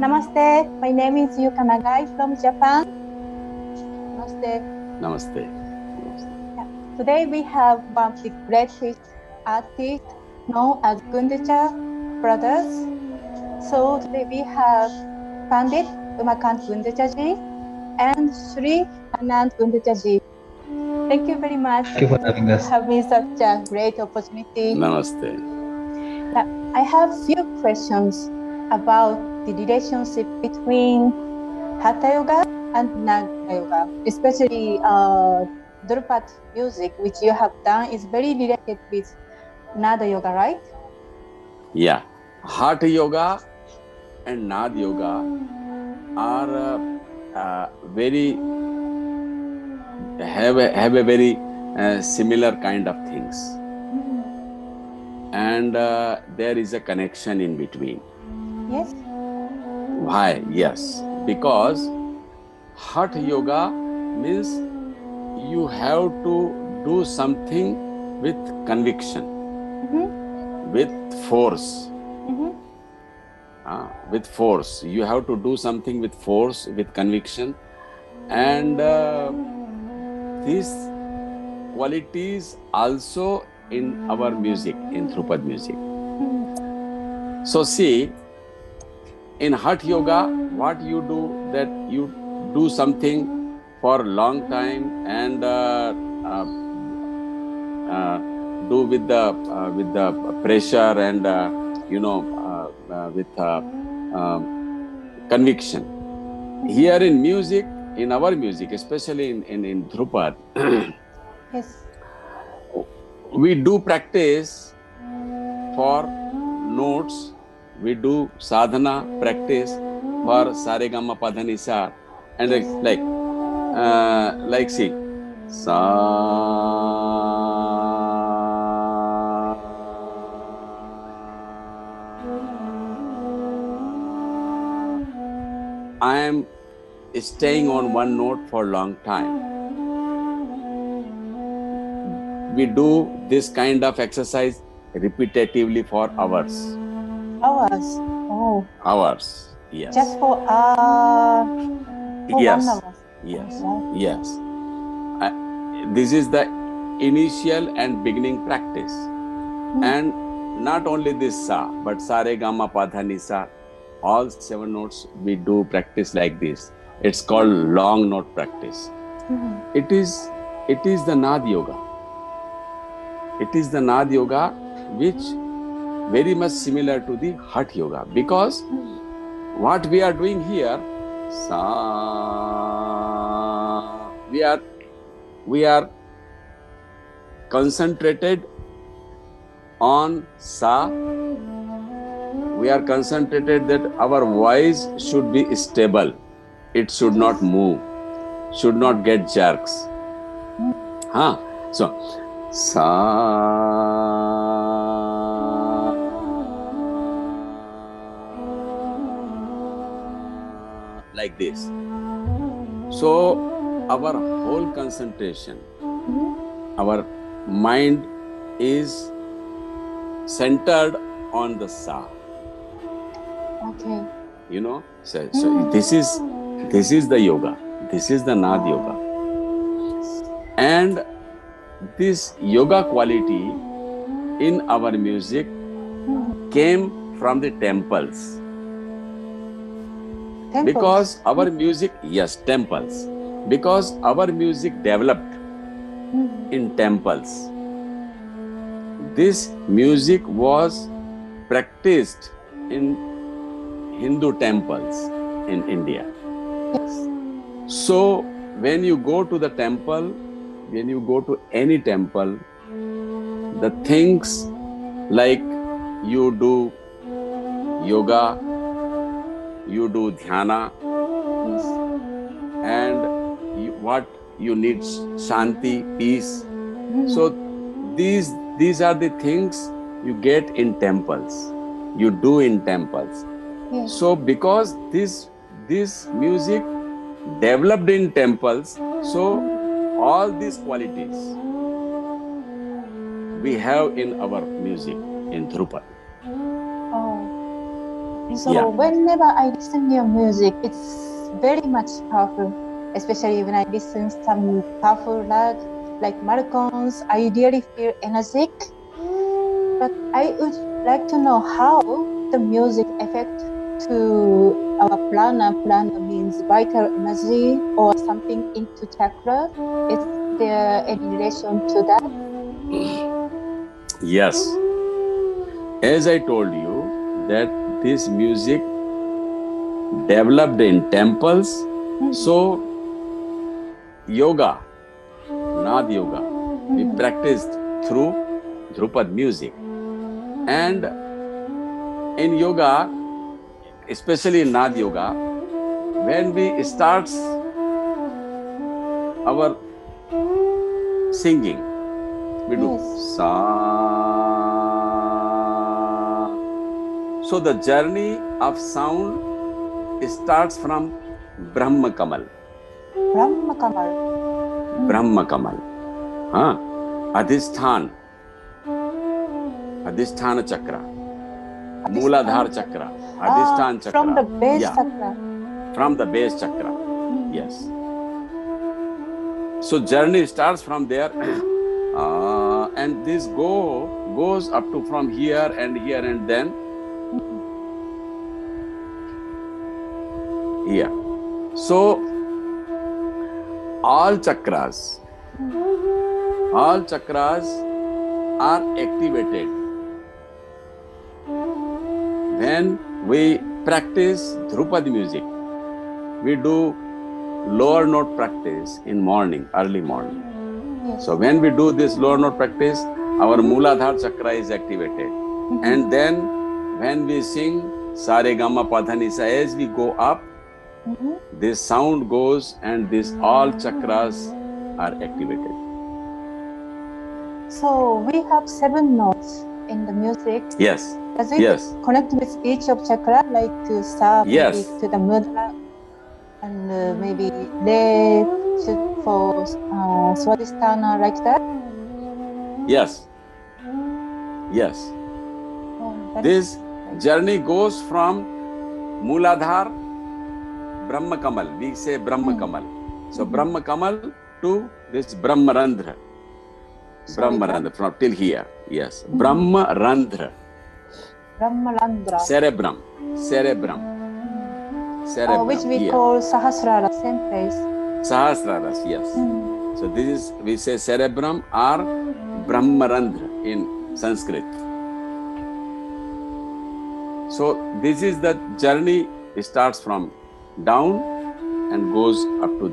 Namaste. My name is Yuka Nagai from Japan. Namaste. Namaste. Yeah. Today we have one of the greatest artists known as Gundecha brothers. So today we have Pandit Umakant Gundechaji and Sri Anand Gundechaji. Thank you very much. Thank you for having us. Have me such a great opportunity. Namaste. Yeah, I have few questions about the relationship between Hatha Yoga and Naga Yoga, especially Drupad music, which you have done, is very related with Nada Yoga, right? Yeah. Hatha Yoga and Nad Yoga are have a very similar kind of things. And there is a connection in between. Yes. Why? Yes. Because Hatha Yoga means you have to do something with conviction, with force. With force. You have to do something with force, with conviction. And these qualities also in our music, in Drupad music. So see, in Hatha Yoga, what you do, that you do something for a long time and do with the pressure and with conviction. Here in music, in our music, especially in Drupad, Yes. we do practice for notes. We do sadhana practice for Saregama Padhanisa, and like see, sa. I am staying on one note for a long time. We do this kind of exercise repetitively for hours. Hours. Oh. Hours. Yes. Just for yes. 1 hour. Yes. Oh, yes. This is the initial and beginning practice. And not only this sa, but sa re ga ma pa dha ni sa. All 7 notes we do practice like this. It's called long note practice. It is the Nad Yoga. It is the Nad Yoga which very much similar to the Hatha Yoga, because what we are doing here, sa, we are concentrated on sa. We are concentrated that our voice should be stable. It should not move, should not get jerks. So, sa, like this. So, our whole concentration, our mind is centered on the sa. okay. You know, so this is the yoga. This is the Nad Yoga. And this yoga quality in our music came from the temples. Because our music, yes, temples. Because our music developed in temples. This music was practiced in Hindu temples in India. Yes. So when you go to the temple, when you go to any temple, the things like you do yoga, you do dhyana, and what you need, shanti, peace. So these are the things you get in temples, you do in temples. Yes. So because this music developed in temples, so all these qualities we have in our music in Drupad. Oh, So Yeah. whenever I listen to your music, it's very much powerful. Especially when I listen some powerful like Malcolm's, I really feel energetic. But I would like to know how the music affect to our prana. Prana means vital energy or something into chakra. Is there any relation to that? Yes. As I told you that this music developed in temples. So yoga, Nad yoga, we practiced through Dhrupad music. And in yoga, especially in Nad yoga, when we start our singing, we do sa. So the journey of sound starts from Brahma Kamal. Brahma Kamal. Brahma Kamal. Adhisthana chakra. Mooladhara chakra. Adhisthana chakra. From the base chakra. From the base chakra. Yes. So journey starts from there. And this goes up to from here and then here. So all chakras are activated when we practice Dhrupad music. We do lower note practice in morning, early morning. Yes. So when we do this lower note practice, our Mooladhara chakra is activated. And then when we sing Sa Re Ga Ma Pa Dha Ni Sa, as we go up, this sound goes and these all chakras are activated. So we have 7 notes in the music. Yes. Does it connect with each of chakra, like Sa maybe to the Mudra, and maybe Re for Swadhisthana, like that? Yes. This journey goes from Mooladhara, Brahma Kamal. We say Brahma Kamal. So Brahma Kamal to this Brahma Randhra. Brahma Randhra from till here. Yes. Brahma Randhra. Cerebrum. Which we call Sahasrara, same place. Sahasraras, yes. So this is, we say cerebrum or Brahmarandhra in Sanskrit. So this is the journey. It starts from down and goes up to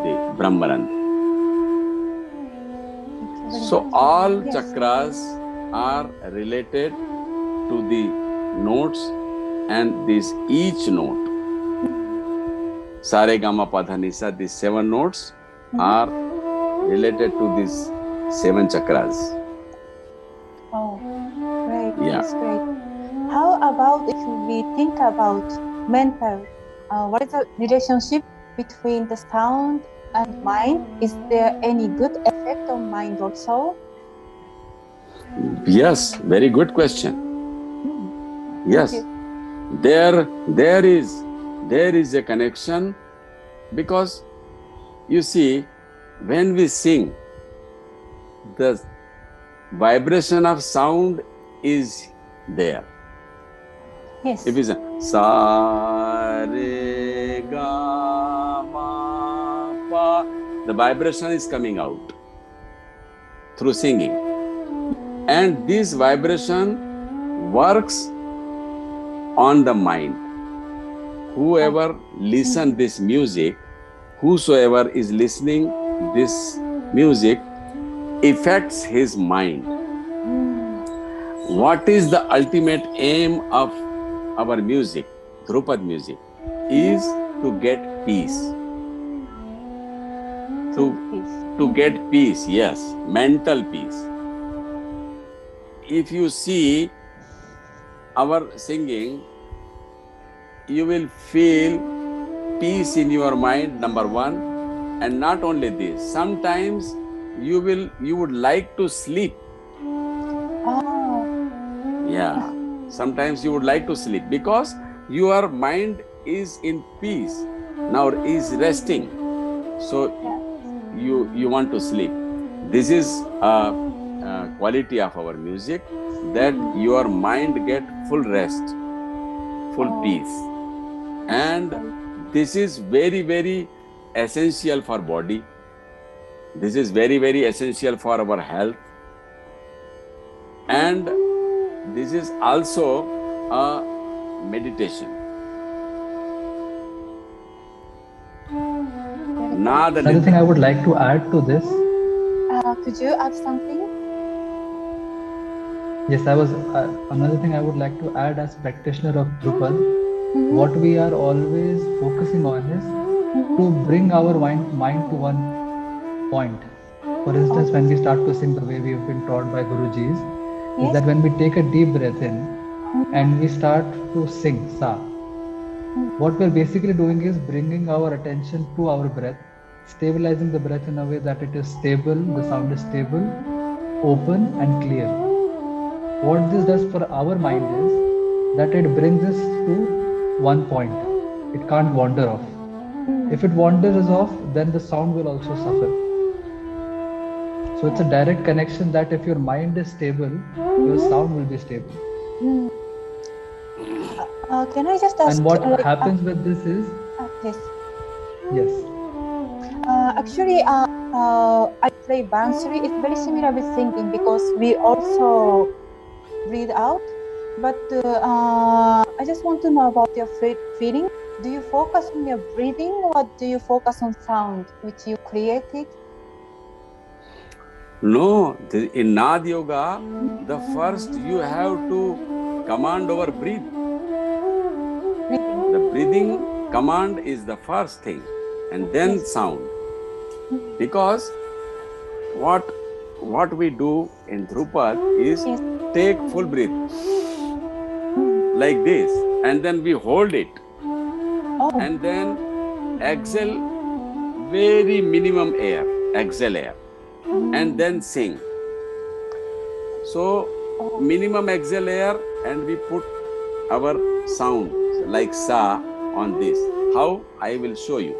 the Brahmarandhra. So all chakras are related to the notes, and this each note, Sa Re Ga Ma Pa Dha Ni Sa, these 7 notes are related to these 7 chakras. Oh, great. Yeah. That's great. How about if we think about mental? What is the relationship between the sound and mind? Is there any good effect on mind also? Yes, very good question. Yes, there is a connection, because you see, when we sing, the vibration of sound is there. Yes. If we say Sa Re Ga Ma Pa, the vibration is coming out through singing, and this vibration works on the mind. Whoever listen this music, whosoever is listening this music, affects his mind. What is the ultimate aim of our music, Dhrupad music, is to get peace. To get peace, yes, mental peace. If you see our singing, you will feel peace in your mind, number 1. And not only this, sometimes you would like to sleep. Oh. Yeah. sometimes you would like to sleep because your mind is in peace, now is resting. So you want to sleep. This is a quality of our music, that your mind get full rest, full peace. And this is very, very essential for body. This is very, very essential for our health. And this is also a meditation. Another thing I would like to add to this. Could you add something? Yes, another thing I would like to add as practitioner of Drupal. What we are always focusing on is to bring our mind to one point. For instance, when we start to sing the way we have been taught by Gurujis, is that when we take a deep breath in and we start to sing Sa, what we're basically doing is bringing our attention to our breath, stabilizing the breath in a way that it is stable, the sound is stable, open and clear. What this does for our mind is that it brings us to one point. It can't wander off. If it wanders off, then the sound will also suffer. So it's a direct connection that if your mind is stable, your sound will be stable. Can I just ask? And what happens with this is... Yes. Actually, I play Bansuri. It's very similar with singing because we also breathe out. But I just want to know about your feeling. Do you focus on your breathing or do you focus on sound which you created? No, in Nad Yoga, the first you have to command over breathe. The breathing command is the first thing, and then sound. Because what we do in Drupal is take full breath like this, and then we hold it, and then exhale very minimum air, exhale air, and then sing. So minimum exhale air, and we put our sound like Sa on this. How? I will show you.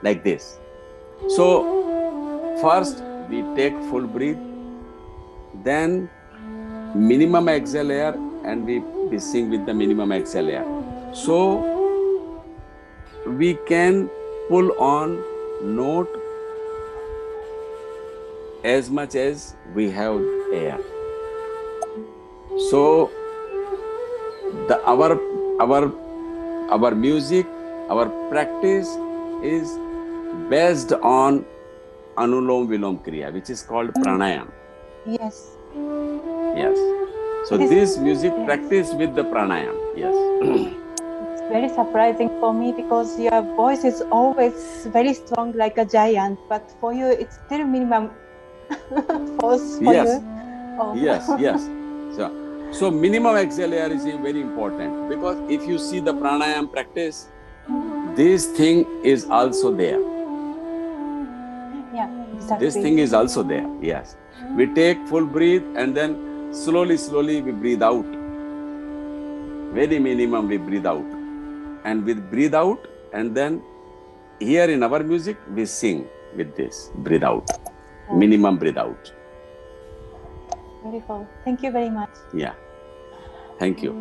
Like this. So first we take full breath, then minimum exhale air, and we sing with the minimum exhale air. So we can pull on note as much as we have air. So our music, our practice is based on Anulom Vilom Kriya, which is called pranayam. Yes. Yes. So this music practice with the pranayam. Yes. It's very surprising for me because your voice is always very strong like a giant, but for you it's still minimum force for you. Oh. Yes. So minimum exhale air is very important, because if you see the pranayam practice, this thing is also there. Yeah, exactly. This thing is also there. Yes. We take full breath and then slowly we breathe out. Very minimum we breathe out. And with breathe out, and then here in our music we sing with this breathe out. Minimum breathe out. Beautiful. Thank you very much. Yeah. Thank you.